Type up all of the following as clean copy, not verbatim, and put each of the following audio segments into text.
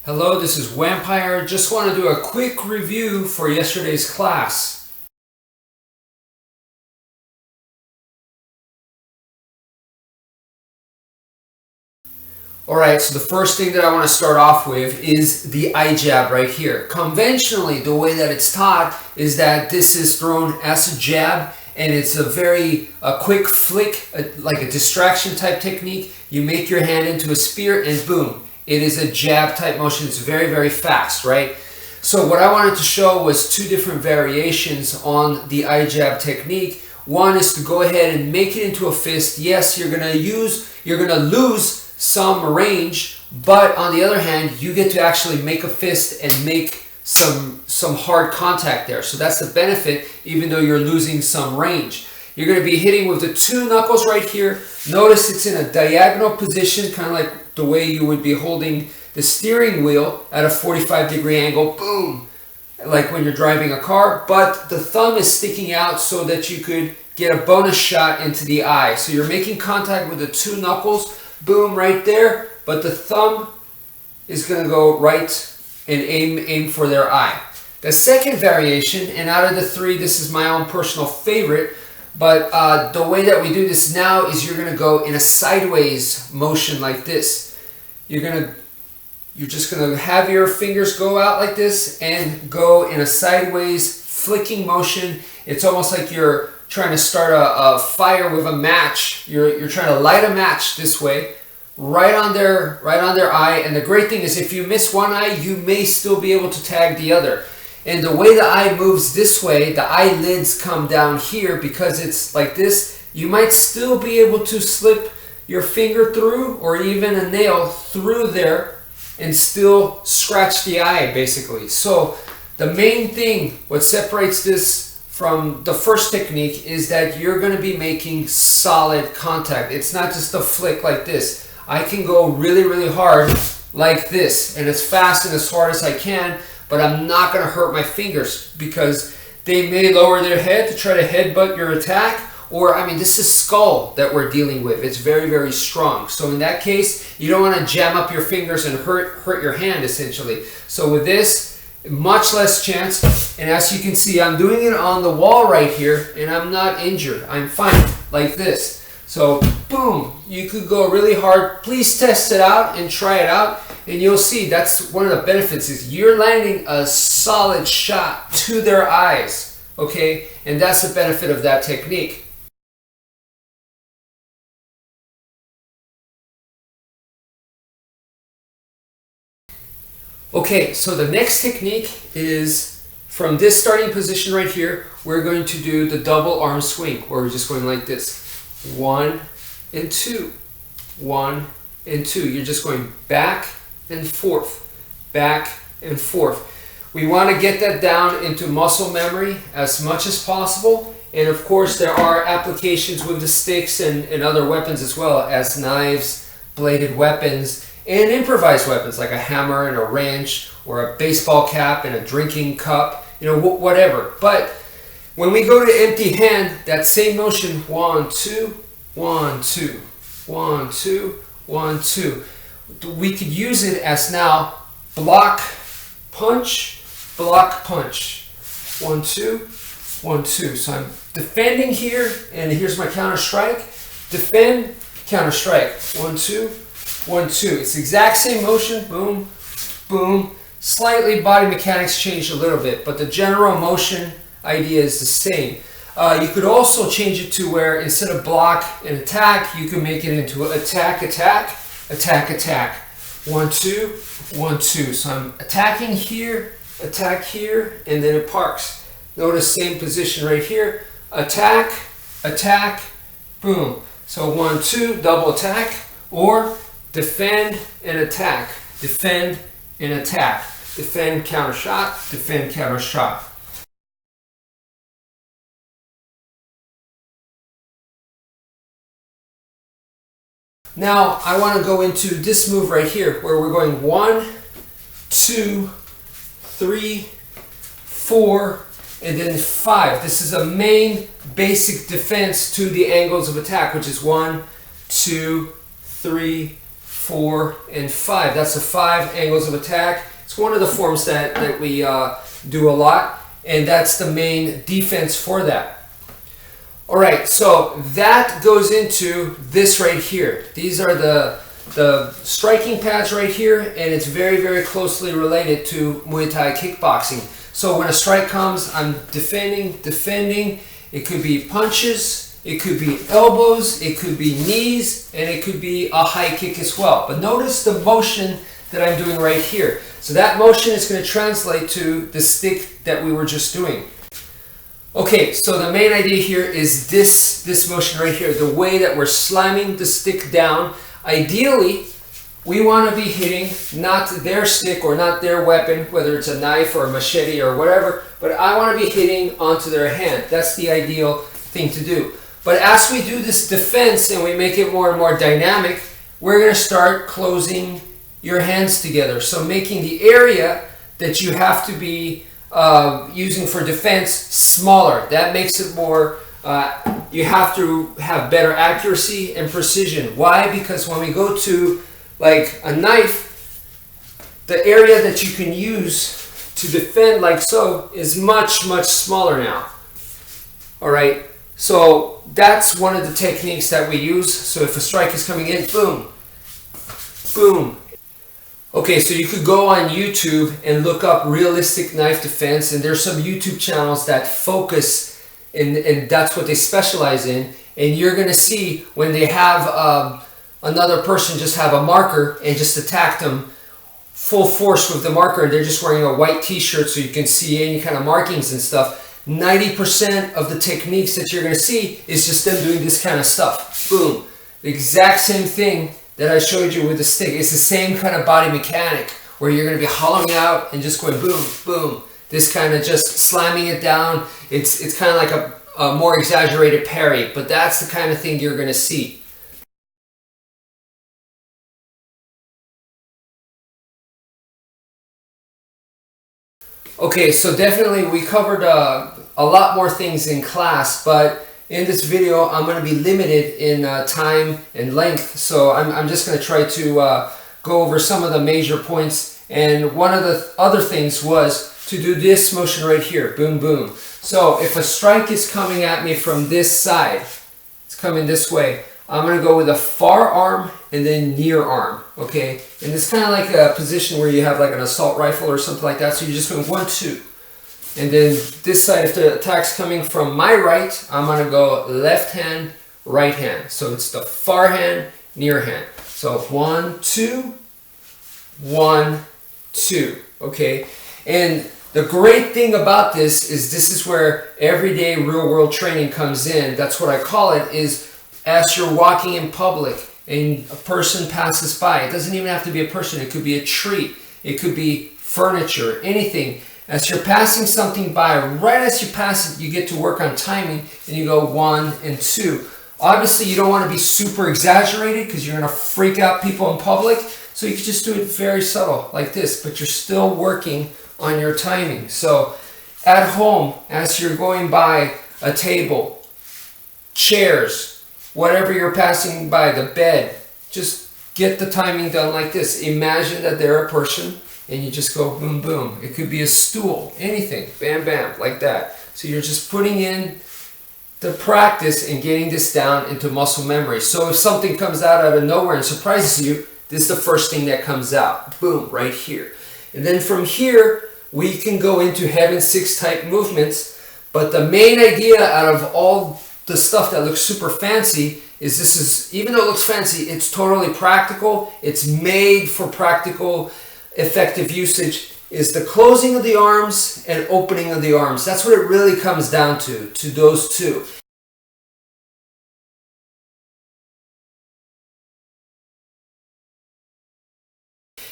Hello, this is wmpyr. Just want to do a quick review for yesterday's class. Alright, so the first thing that I want to start off with is the eye jab right here. Conventionally, the way that it's taught is that this is thrown as a jab, and it's a very quick flick, like a distraction type technique. You make your hand into a spear and boom. It is a jab type motion. It's very, very fast, right? So what I wanted to show was two different variations on the eye jab technique. One is to go ahead and make it into a fist. Yes, you're gonna lose some range, but on the other hand, you get to actually make a fist and make some hard contact there. So that's the benefit, even though you're losing some range. You're going to be hitting with the two knuckles right here. Notice it's in a diagonal position, kind of like the way you would be holding the steering wheel at a 45-degree angle. Boom! Like when you're driving a car. But the thumb is sticking out so that you could get a bonus shot into the eye. So you're making contact with the two knuckles. Boom, right there. But the thumb is going to go right and aim for their eye. The second variation, and out of the three, this is my own personal favorite, but the way that we do this now is you're going to go in a sideways motion like this. You're just going to have your fingers go out like this and go in a sideways flicking motion. It's almost like you're trying to start a fire with a match. You're trying to light a match this way, right on their eye. And the great thing is if you miss one eye, you may still be able to tag the other. And the way the eye moves this way, the eyelids come down here because it's like this. You might still be able to slip your finger through or even a nail through there and still scratch the eye, basically. So the main thing, what separates this from the first technique, is that you're going to be making solid contact. It's not just a flick like this. I can go really, really hard like this, and as fast and as hard as I can, but I'm not going to hurt my fingers because they may lower their head to try to headbutt your attack. Or, I mean, this is skull that we're dealing with. It's very, very strong. So in that case, you don't want to jam up your fingers and hurt your hand, essentially. So with this, much less chance. And as you can see, I'm doing it on the wall right here, and I'm not injured. I'm fine, like this. So, boom, you could go really hard. Please test it out and try it out, and you'll see that's one of the benefits is you're landing a solid shot to their eyes, okay? And that's the benefit of that technique. Okay, so the next technique is from this starting position right here, we're going to do the double arm swing, where we're just going like this. 1 and 2, 1 and 2. You're just going back and forth, back and forth. We want to get that down into muscle memory as much as possible. And of course, there are applications with the sticks and other weapons as well, as knives, bladed weapons, and improvised weapons like a hammer and a wrench, or a baseball cap and a drinking cup, you know, whatever. But when we go to empty hand, that same motion, 1, 2, 1, 2, 1, 2, 1, 2. We could use it as now block, punch, block, punch. 1, 2, 1, 2. So I'm defending here, and here's my counter strike. Defend, counter strike. 1, 2, 1, 2. It's the exact same motion. Boom, boom. Slightly body mechanics changed a little bit, but the general motion idea is the same. You could also change it to where instead of block and attack, you can make it into attack, attack, attack, attack. 1, 2, 1, 2. So I'm attacking here, attack here, and then it parks. Notice same position right here. Attack, attack, boom. So 1, 2, double attack, or defend and attack. Defend and attack. Defend, counter shot, defend, counter shot. Now I want to go into this move right here where we're going 1, 2, 3, 4, and then 5. This is a main basic defense to the angles of attack, which is 1, 2, 3, 4, and 5. That's the 5 angles of attack. It's one of the forms that we do a lot, and that's the main defense for that. All right, so that goes into this right here. These are the striking pads right here, and it's very, very closely related to Muay Thai kickboxing. So when a strike comes, I'm defending. It could be punches, it could be elbows, it could be knees, and it could be a high kick as well. But notice the motion that I'm doing right here. So that motion is going to translate to the stick that we were just doing. Okay, so the main idea here is this motion right here, the way that we're slamming the stick down. Ideally, we want to be hitting not their stick or not their weapon, whether it's a knife or a machete or whatever, but I want to be hitting onto their hand. That's the ideal thing to do. But as we do this defense and we make it more and more dynamic, we're going to start closing your hands together. So making the area that you have to be using for defense smaller. That makes it more, you have to have better accuracy and precision. Why? Because when we go to like a knife, the area that you can use to defend like so is much, much smaller now. All right, so that's one of the techniques that we use. So if a strike is coming in, boom, boom. Okay, so you could go on YouTube and look up realistic knife defense, and there's some YouTube channels that focus, and that's what they specialize in. And you're going to see when they have another person just have a marker and just attack them full force with the marker, and they're just wearing a white t-shirt so you can see any kind of markings and stuff. 90% of the techniques that you're going to see is just them doing this kind of stuff. Boom. The exact same thing that I showed you with the stick. It's the same kind of body mechanic where you're going to be hollowing out and just going boom, boom. This kind of just slamming it down. It's kind of like a more exaggerated parry, but that's the kind of thing you're going to see. Okay, so definitely we covered a lot more things in class, but in this video I'm going to be limited in time and length, so I'm just going to try to go over some of the major points. And one of the other things was to do this motion right here, boom, boom. So if a strike is coming at me from this side, it's coming this way, I'm going to go with a far arm and then near arm, okay? And it's kind of like a position where you have like an assault rifle or something like that, so you're just going 1, 2. And then this side, if the attack's coming from my right, I'm going to go left hand, right hand. So it's the far hand, near hand. So 1, 2, 1, 2, okay? And the great thing about this is where everyday real world training comes in. That's what I call it, is as you're walking in public and a person passes by, it doesn't even have to be a person, it could be a tree, it could be furniture, anything. As you're passing something by, right as you pass it, you get to work on timing, and you go 1 and 2. Obviously, you don't want to be super exaggerated because you're going to freak out people in public, so you can just do it very subtle like this, but you're still working on your timing. So at home, as you're going by a table, chairs, whatever you're passing by, the bed, just get the timing done like this. Imagine that they're a person, and you just go boom, boom. It could be a stool, anything, bam, bam, like that. So you're just putting in the practice and getting this down into muscle memory. So if something comes out of nowhere and surprises you, this is the first thing that comes out. Boom, right here. And then from here, we can go into heaven 6 type movements. But the main idea out of all the stuff that looks super fancy is this is, even though it looks fancy, it's totally practical. It's made for practical effective usage, is the closing of the arms and opening of the arms. That's what it really comes down to those two.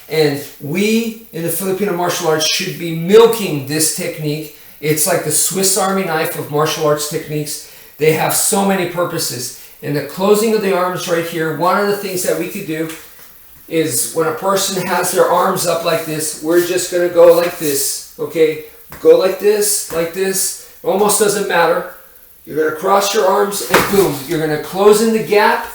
And we in the Filipino martial arts should be milking this technique. It's like the Swiss Army knife of martial arts techniques. They have so many purposes. And the closing of the arms right here, one of the things that we could do is when a person has their arms up like this, we're just going to go like this, okay? Go like this, almost doesn't matter. You're going to cross your arms and boom, you're going to close in the gap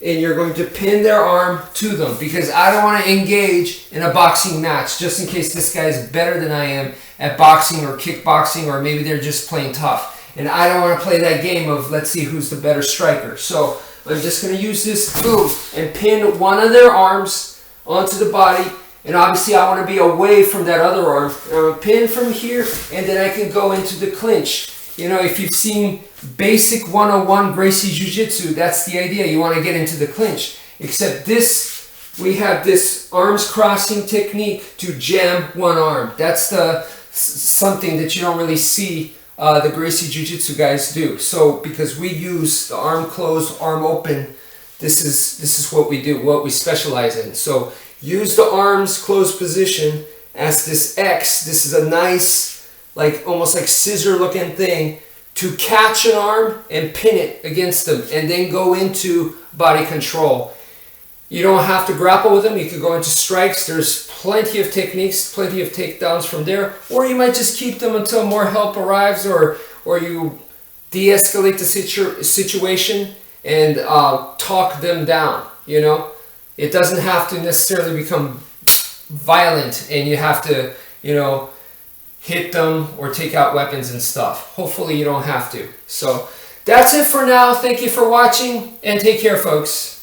and you're going to pin their arm to them, because I don't want to engage in a boxing match just in case this guy is better than I am at boxing or kickboxing, or maybe they're just playing tough. And I don't want to play that game of let's see who's the better striker. So I'm just going to use this boom and pin one of their arms onto the body. And obviously I want to be away from that other arm. I'm going to pin from here, and then I can go into the clinch. You know, if you've seen basic 101 Gracie Jiu-Jitsu, that's the idea. You want to get into the clinch. Except this, we have this arms crossing technique to jam one arm. That's something that you don't really see the Gracie Jiu-Jitsu guys do. So because we use the arm closed, arm open, this is what we do, what we specialize in. So use the arms closed position as this X. This is a nice, like almost like scissor looking thing to catch an arm and pin it against them, and then go into body control. You don't have to grapple with them. You could go into strikes. There's plenty of techniques, plenty of takedowns from there. Or you might just keep them until more help arrives, or you de-escalate the situation and talk them down. You know, it doesn't have to necessarily become violent and you have to, you know, hit them or take out weapons and stuff. Hopefully you don't have to. So that's it for now. Thank you for watching, and take care, folks.